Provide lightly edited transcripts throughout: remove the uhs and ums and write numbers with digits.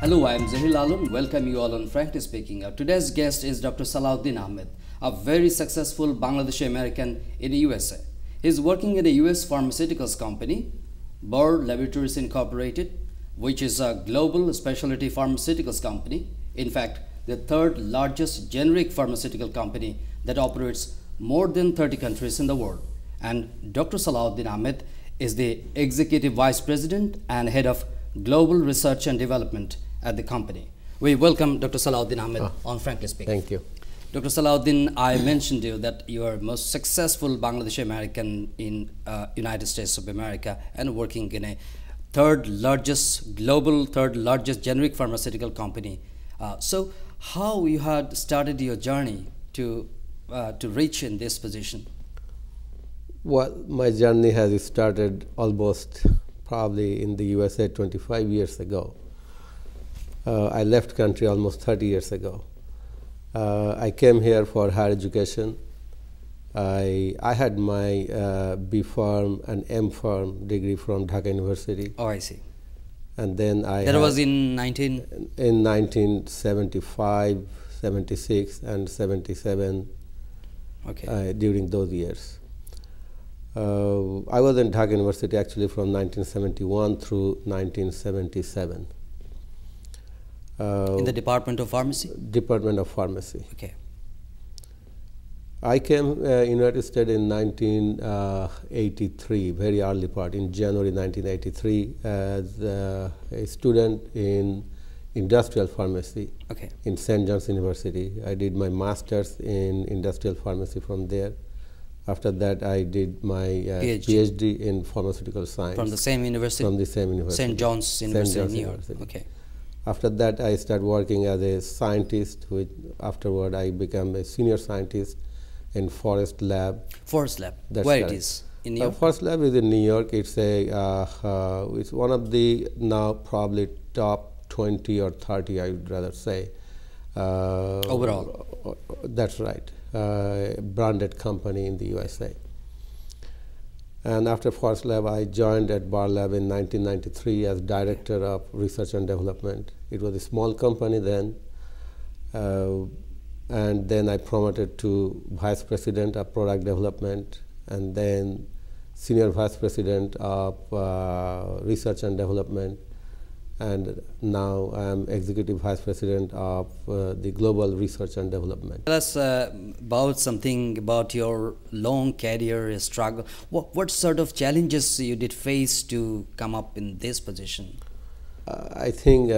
Hello, I am Zahil Alun. Welcome you all on Frankly Speaking. Today's guest is Dr. Salahuddin Ahmed, a very successful Bangladeshi American in the USA. He is working in a US pharmaceuticals company, Burr Laboratories Incorporated, which is a global specialty pharmaceuticals company. In fact, the third largest generic pharmaceutical company that operates more than 30 countries in the world. And Dr. Salahuddin Ahmed is the Executive Vice President and Head of Global Research and Development at the company. We welcome Dr. Salahuddin Ahmed on Frankly Speaking. Thank you. Dr. Salahuddin, I mentioned to you that you are most successful Bangladeshi American in United States of America and working in a global third largest generic pharmaceutical company. So how you had started your journey to reach in this position? Well, my journey has started almost probably in the USA 25 years ago. I left country almost 30 years ago. I came here for higher education. I had my B Pharm and M Pharm degree from Dhaka University. Oh, I see. And then that was in 1975, 76, and 77. Okay. During those years. I was in Dhaka University actually from 1971 through 1977. In the Department of Pharmacy? Department of Pharmacy. Okay. I came United States in 1983, very early part, in January 1983, as a student in industrial pharmacy. Okay. In St. John's University. I did my master's in industrial pharmacy from there. After that, I did my PhD in pharmaceutical science. From the same university? From the same university. St. John's University in New York. Okay. After that, I started working as a scientist. Afterward, I became a senior scientist in Forest Lab. Forest Lab. That's where correct. It is? In New York? Forest Lab is in New York. It's it's one of the now probably top 20 or 30, I would rather say. Overall? That's right. Branded company in the USA. And after Forest Lab, I joined at Burr Lab in 1993 as Director of Research and Development. It was a small company then. And then I promoted to Vice President of Product Development, and then Senior Vice President of Research and Development. And now I am Executive Vice President of the Global Research and Development. Tell us something about your long career struggle. What sort of challenges you did face to come up in this position? I think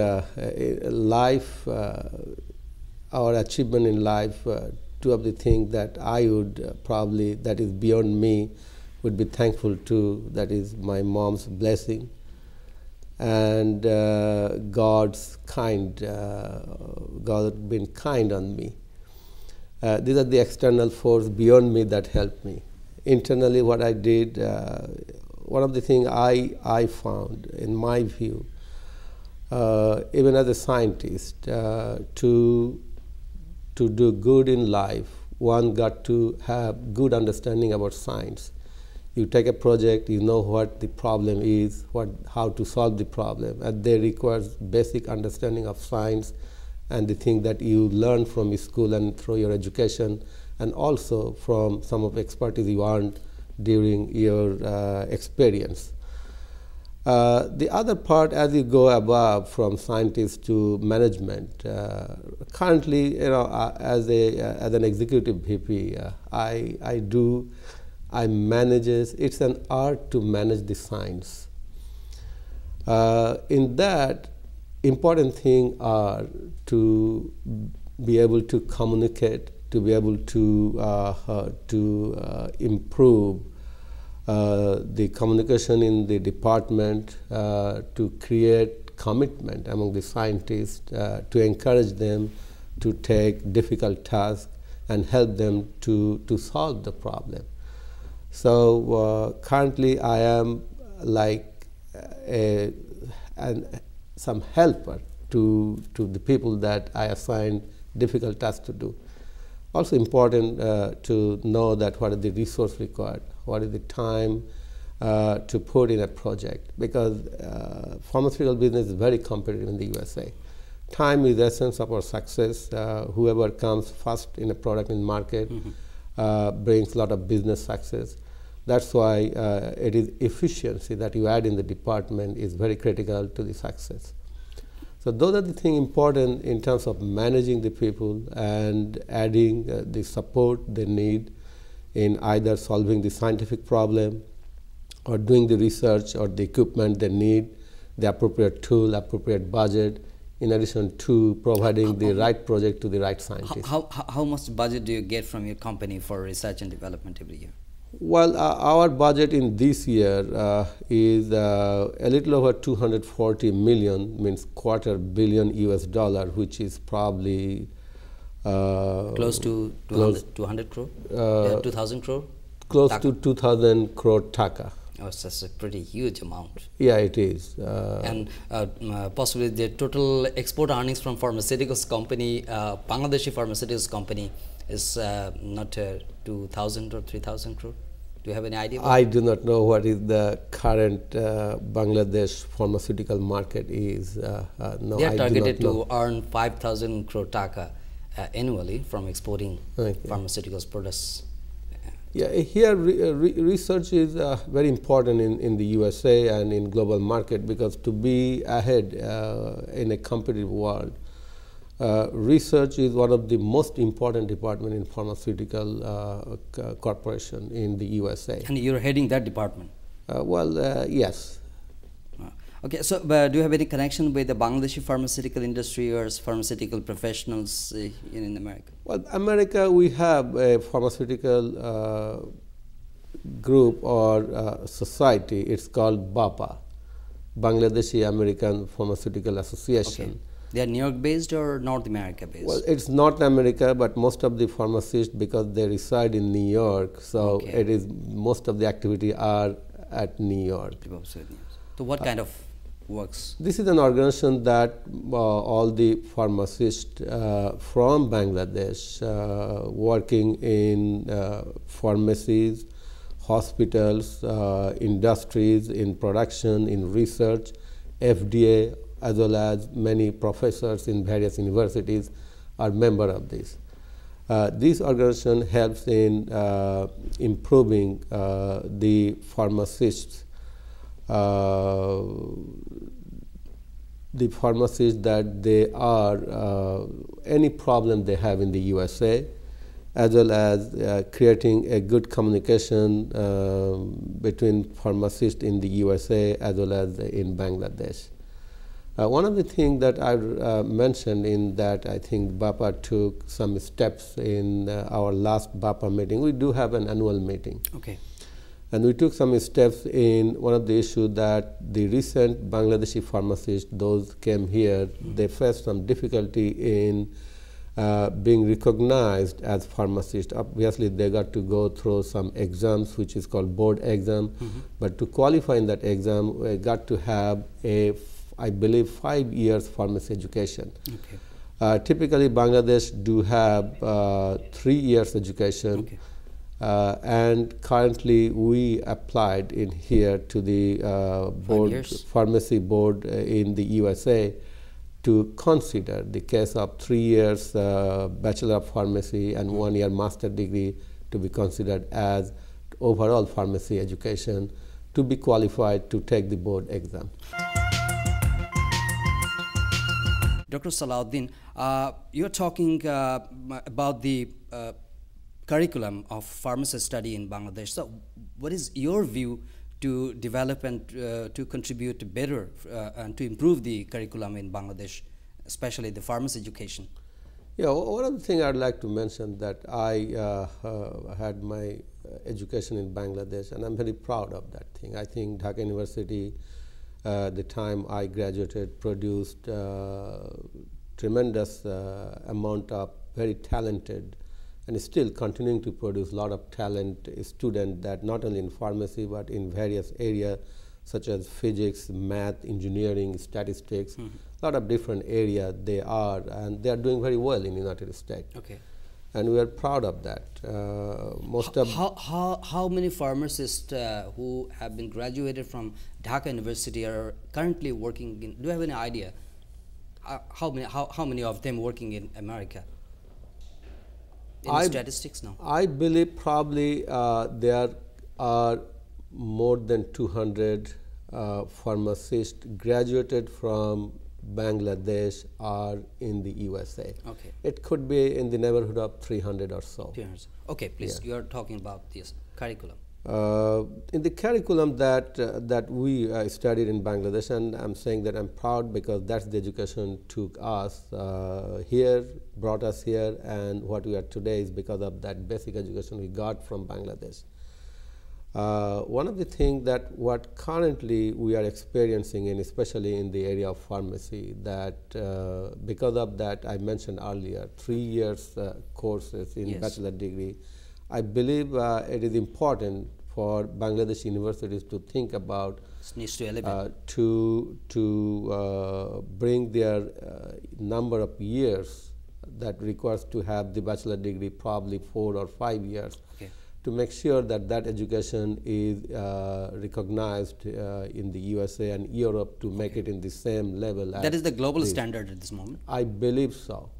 life, our achievement in life, two of the things that I would probably, that is beyond me, would be thankful to, that is my mom's blessing and God's kind, God been kind on me. These are the external force beyond me that helped me. Internally, what I did, one of the things I found, in my view, even as a scientist, to do good in life, one got to have good understanding about science. You take a project, you know what the problem is, how to solve the problem, and they require basic understanding of science and the thing that you learn from school and through your education, and also from some of the expertise you earned during your experience. The other part, as you go above from scientist to management, currently, as an executive VP, I manages, it's an art to manage the science. In that, important thing are to be able to communicate, to be able to improve the communication in the department, to create commitment among the scientists, to encourage them to take difficult tasks and help them to solve the problem. So currently I am like some helper to the people that I assign difficult tasks to do. Also important to know that what is the resource required, what is the time to put in a project, because pharmaceutical business is very competitive in the USA. Time is the essence of our success. Whoever comes first in a product in market brings a lot of business success. That's why it is efficiency that you add in the department is very critical to the success. So those are the things important in terms of managing the people and adding the support they need in either solving the scientific problem or doing the research or the equipment they need, the appropriate tool, appropriate budget, in addition to providing the right project to the right scientist. How much budget do you get from your company for research and development every year? Well, our budget in this year is a little over 240 million, means $250 million US, which is probably close to 200 crore? 2000 crore? Close taka? To 2000 crore taka. Oh, that's a pretty huge amount. Yeah, it is. And possibly the total export earnings from pharmaceuticals company, Bangladeshi pharmaceuticals company, is not 2,000 or 3,000 crore. Do you have any idea? I do not know what is the current Bangladesh pharmaceutical market is. No, they are targeted to earn 5,000 crore taka annually from exporting pharmaceuticals products. Yeah, here research is very important in the USA and in global market, because to be ahead in a competitive world, research is one of the most important department in pharmaceutical corporation in the USA. And you're heading that department? Yes. Okay, so do you have any connection with the Bangladeshi pharmaceutical industry or pharmaceutical professionals in America? Well, America, we have a pharmaceutical group or society. It's called BAPA, Bangladeshi American Pharmaceutical Association. Okay. They are New York based or North America based? Well, it's North America, but most of the pharmacists, because they reside in New York, so it is most of the activity are at New York. So what kind of works? This is an organization that all the pharmacists from Bangladesh working in pharmacies, hospitals, industries, in production, in research, FDA, as well as many professors in various universities are member of this. This organization helps in improving the pharmacists that they are any problem they have in the USA, as well as creating a good communication between pharmacists in the USA as well as in Bangladesh. One of the things that I mentioned in that, I think BAPA took some steps in our last BAPA meeting. We do have an annual meeting. Okay. And we took some steps in one of the issues that the recent Bangladeshi pharmacists, those came here, they faced some difficulty in being recognized as pharmacists. Obviously, they got to go through some exams, which is called board exam. But to qualify in that exam, we got to have I believe 5 years pharmacy education. Okay. Typically, Bangladesh do have 3 years education. Okay. And currently, we applied in here to the pharmacy board in the USA to consider the case of 3 years Bachelor of Pharmacy and 1 year master degree to be considered as overall pharmacy education to be qualified to take the board exam. Dr. Salahuddin, you're talking about the curriculum of pharmacy study in Bangladesh. So what is your view to develop and to contribute better and to improve the curriculum in Bangladesh, especially the pharmacy education? Yeah, one of the things I'd like to mention that I had my education in Bangladesh, and I'm very proud of that thing. I think Dhaka University, the time I graduated, produced tremendous amount of very talented and still continuing to produce a lot of talent students that not only in pharmacy but in various areas such as physics, math, engineering, statistics, a lot of different areas they are, and they are doing very well in the United States. Okay. And we are proud of that. How many pharmacists who have been graduated from Dhaka University are currently working in, do you have any idea how many of them working in America? Any statistics now? I believe probably there are more than 200 pharmacists graduated from Bangladesh or in the USA. Okay. It could be in the neighborhood of 300 or so. 300. Okay, please. Yeah. You are talking about this curriculum. In the curriculum that we studied in Bangladesh, and I'm saying that I'm proud because that's the education took us here, brought us here, and what we are today is because of that basic education we got from Bangladesh. One of the things that what currently we are experiencing, and especially in the area of pharmacy, that because of that I mentioned earlier, 3 years courses in Yes. bachelor degree, I believe it is important for Bangladesh universities to think about Needs to elevate. to bring their number of years that requires to have the bachelor degree, probably 4 or 5 years, Okay. to make sure that that education is recognized in the USA and Europe to make it in the same level. That is the global standard at this moment. I believe so.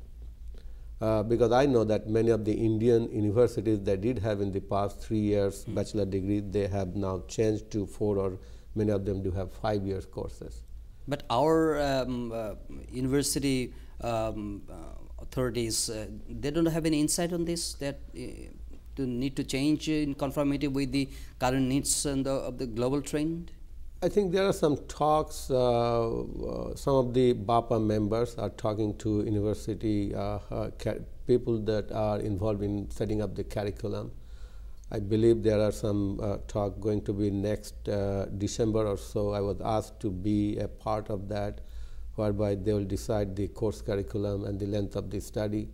Because I know that many of the Indian universities that did have in the past 3 years bachelor degree, they have now changed to 4, or many of them do have 5 years courses. But our university authorities, they don't have any insight on this, that to need to change in conformity with the current needs and of the global trend? I think there are some talks, some of the BAPA members are talking to university people that are involved in setting up the curriculum. I believe there are some talk going to be next December or so. I was asked to be a part of that, whereby they will decide the course curriculum and the length of the study.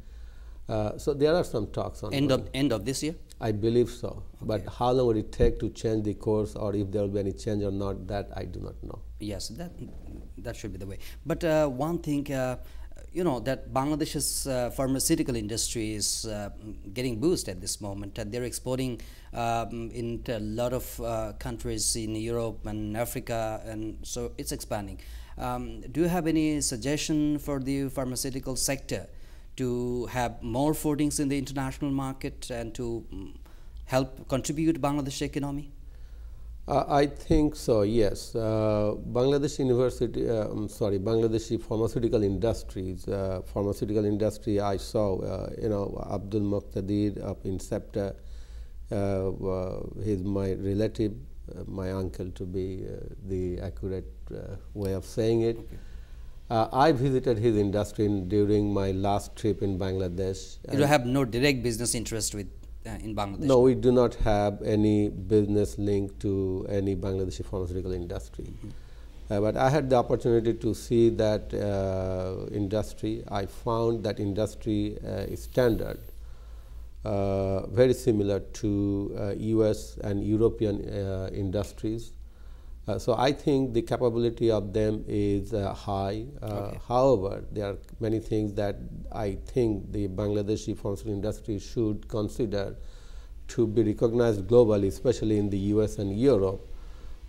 So there are some talks on End of this year? I believe so. Okay. But how long would it take to change the course, or if there will be any change or not, that I do not know. Yes, that should be the way. But one thing, you know, that Bangladesh's pharmaceutical industry is getting boost at this moment, and they're exporting into a lot of countries in Europe and Africa, and so it's expanding. Do you have any suggestion for the pharmaceutical sector to have more footings in the international market and to help contribute Bangladesh economy? I think so, yes. Bangladeshi pharmaceutical industries, I saw, Abdul Muqtadir up in SEPTA, he's my relative, my uncle to be the accurate way of saying it. Okay. I visited his industry during my last trip in Bangladesh. You have no direct business interest with in Bangladesh? No, we do not have any business link to any Bangladeshi pharmaceutical industry. But I had the opportunity to see that industry. I found that industry is standard, very similar to US and European industries. So I think the capability of them is high. Okay. However, there are many things that I think the Bangladeshi pharmaceutical industry should consider to be recognized globally, especially in the US and Europe,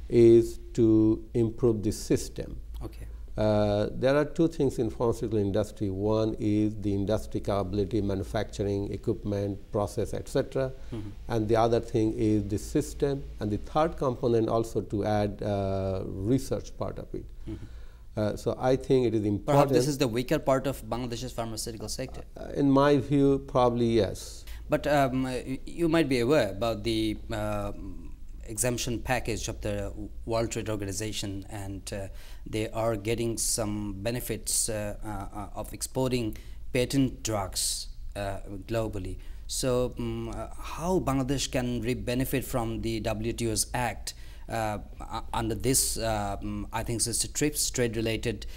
is to improve the system. Okay. There are two things in pharmaceutical industry. One is the industry capability, manufacturing, equipment, process, etc. And the other thing is the system. And the third component also to add research part of it. So I think it is important. Perhaps this is the weaker part of Bangladesh's pharmaceutical sector. In my view, probably yes. But you might be aware about the exemption package of the World Trade Organization, and they are getting some benefits of exporting patent drugs globally. So how Bangladesh can benefit from the WTO's act under this, I think it's a TRIPS, Trade-Related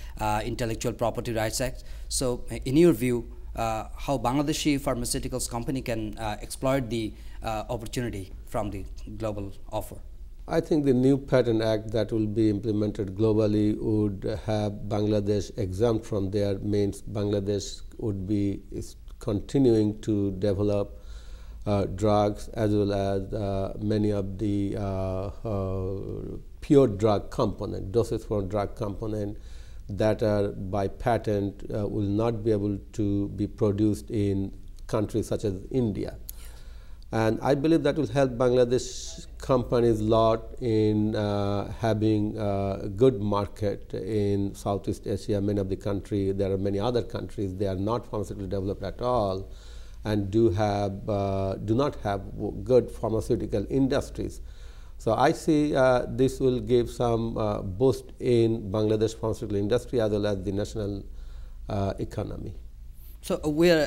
Intellectual Property Rights Act. So in your view, how Bangladeshi pharmaceuticals company can exploit the opportunity from the global offer? I think the new patent act that will be implemented globally would have Bangladesh exempt from there. Means Bangladesh would be continuing to develop drugs as well as many of the pure drug component, doses for drug component, that are by patent will not be able to be produced in countries such as India. And I believe that will help Bangladesh companies a lot in having a good market in Southeast Asia. Many of the countries, there are many other countries, they are not pharmaceutically developed at all and do not have good pharmaceutical industries. So I see this will give some boost in Bangladesh pharmaceutical industry as well as the national economy. So we're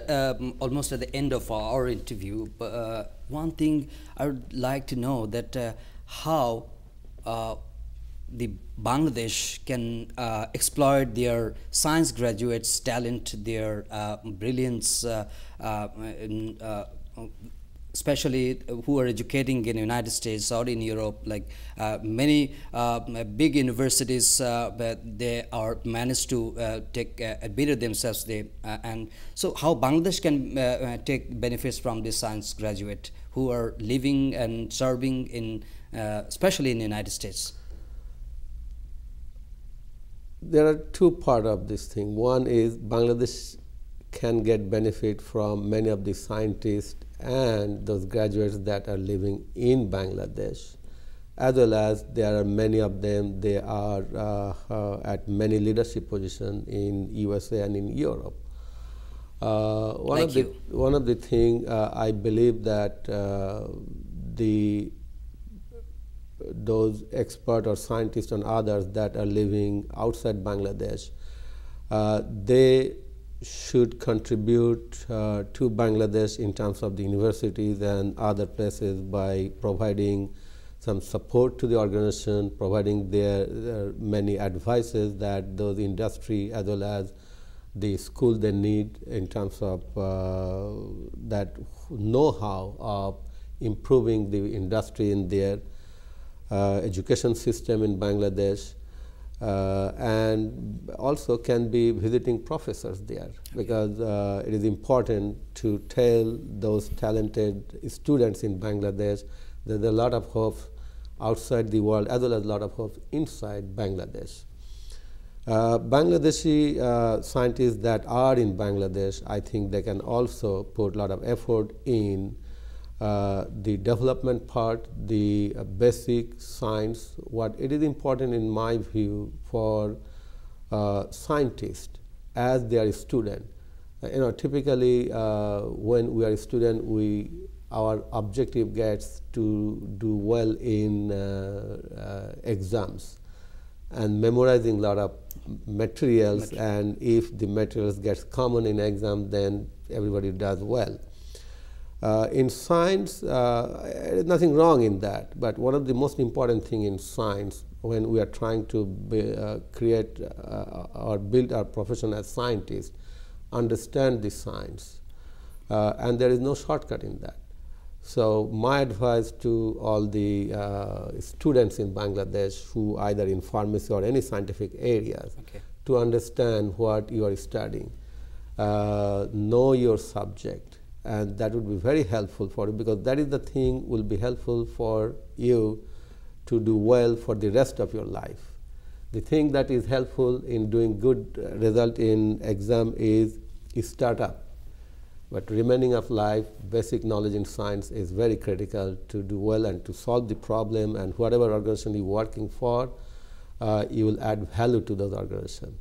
almost at the end of our interview. But one thing I would like to know that how the Bangladesh can exploit their science graduates' talent, their brilliance, especially who are educating in the United States or in Europe, like many big universities, they are managed to take better themselves. And so how Bangladesh can take benefits from this science graduate who are living and serving in, especially in the United States? There are two parts of this thing. One is Bangladesh can get benefit from many of the scientists and those graduates that are living in Bangladesh, as well as there are many of them, they are at many leadership positions in USA and in Europe. One of the things I believe that those experts or scientists and others that are living outside Bangladesh, they should contribute to Bangladesh in terms of the universities and other places by providing some support to the organization, providing their many advices that those industry as well as the school they need in terms of that know-how of improving the industry in their education system in Bangladesh. And also can be visiting professors there, because it is important to tell those talented students in Bangladesh that there are a lot of hope outside the world as well as a lot of hope inside Bangladesh. Bangladeshi scientists that are in Bangladesh, I think they can also put a lot of effort in the development part, the basic science. What it is important in my view for scientists as they are a student. Typically when we are a student, our objective gets to do well in exams and memorizing a lot of materials. And if the materials gets common in exam, then everybody does well. In science, there is nothing wrong in that, but one of the most important thing in science when we are trying to create or build our profession as scientists, understand the science, and there is no shortcut in that. So my advice to all the students in Bangladesh who either in pharmacy or any scientific areas, to understand what you are studying, know your subject. And that would be very helpful for you, because that is the thing will be helpful for you to do well for the rest of your life. The thing that is helpful in doing good result in exam is startup. But remaining of life, basic knowledge in science is very critical to do well and to solve the problem, and whatever organization you're working for, you will add value to those organizations.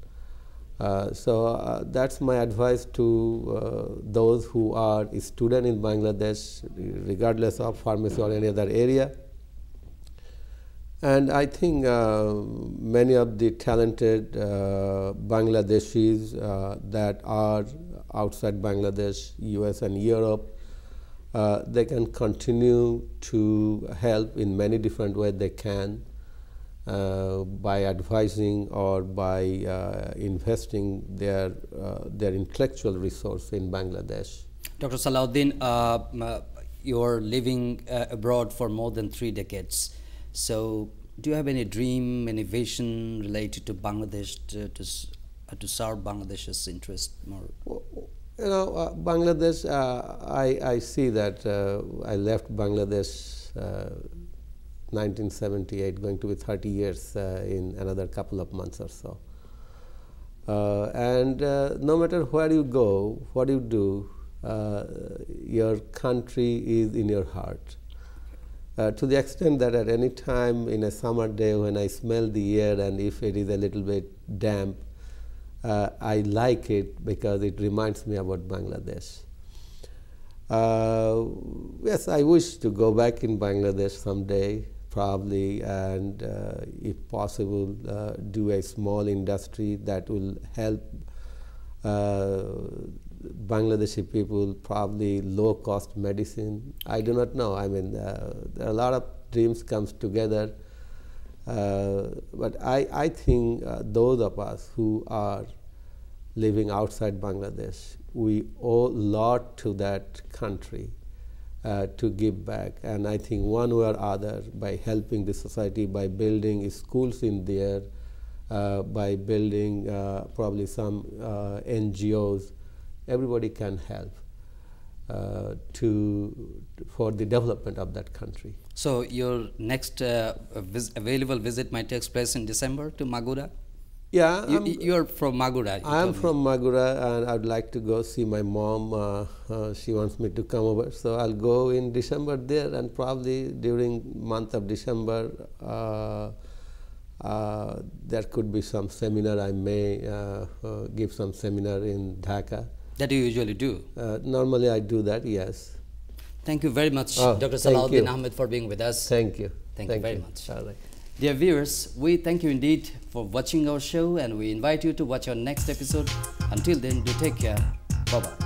So that's my advice to those who are a student in Bangladesh, regardless of pharmacy or any other area. And I think many of the talented Bangladeshis that are outside Bangladesh, US and Europe, they can continue to help in many different ways they can. By advising or by investing their intellectual resource in Bangladesh. Dr. Salahuddin, you're living abroad for more than 3 decades. So do you have any dream, any vision related to Bangladesh to serve Bangladesh's interest more? Bangladesh, I see that I left Bangladesh 1978, going to be 30 years in another couple of months or so. And no matter where you go, what you do, your country is in your heart. To the extent that at any time in a summer day when I smell the air and if it is a little bit damp, I like it because it reminds me about Bangladesh. Yes, I wish to go back in Bangladesh someday, probably, and if possible, do a small industry that will help Bangladeshi people, probably low-cost medicine. I do not know. I mean, there are a lot of dreams comes together. But I think those of us who are living outside Bangladesh, we owe a lot to that country to give back. And I think one way or other, by helping the society, by building schools in there, by building probably some NGOs, everybody can help for the development of that country. So your next available visit might take place in December to Magura? Yeah. You're from Magura. I'm from Magura, and I'd like to go see my mom. She wants me to come over, so I'll go in December there, and probably during month of December there could be some seminar. I may give some seminar in Dhaka. That you usually do? Normally I do that, yes. Thank you very much, Dr. Salah Ahmed, for being with us. Thank you. Thank you very much. All right. Dear viewers, we thank you indeed for watching our show, and we invite you to watch our next episode. Until then, do take care. Bye-bye.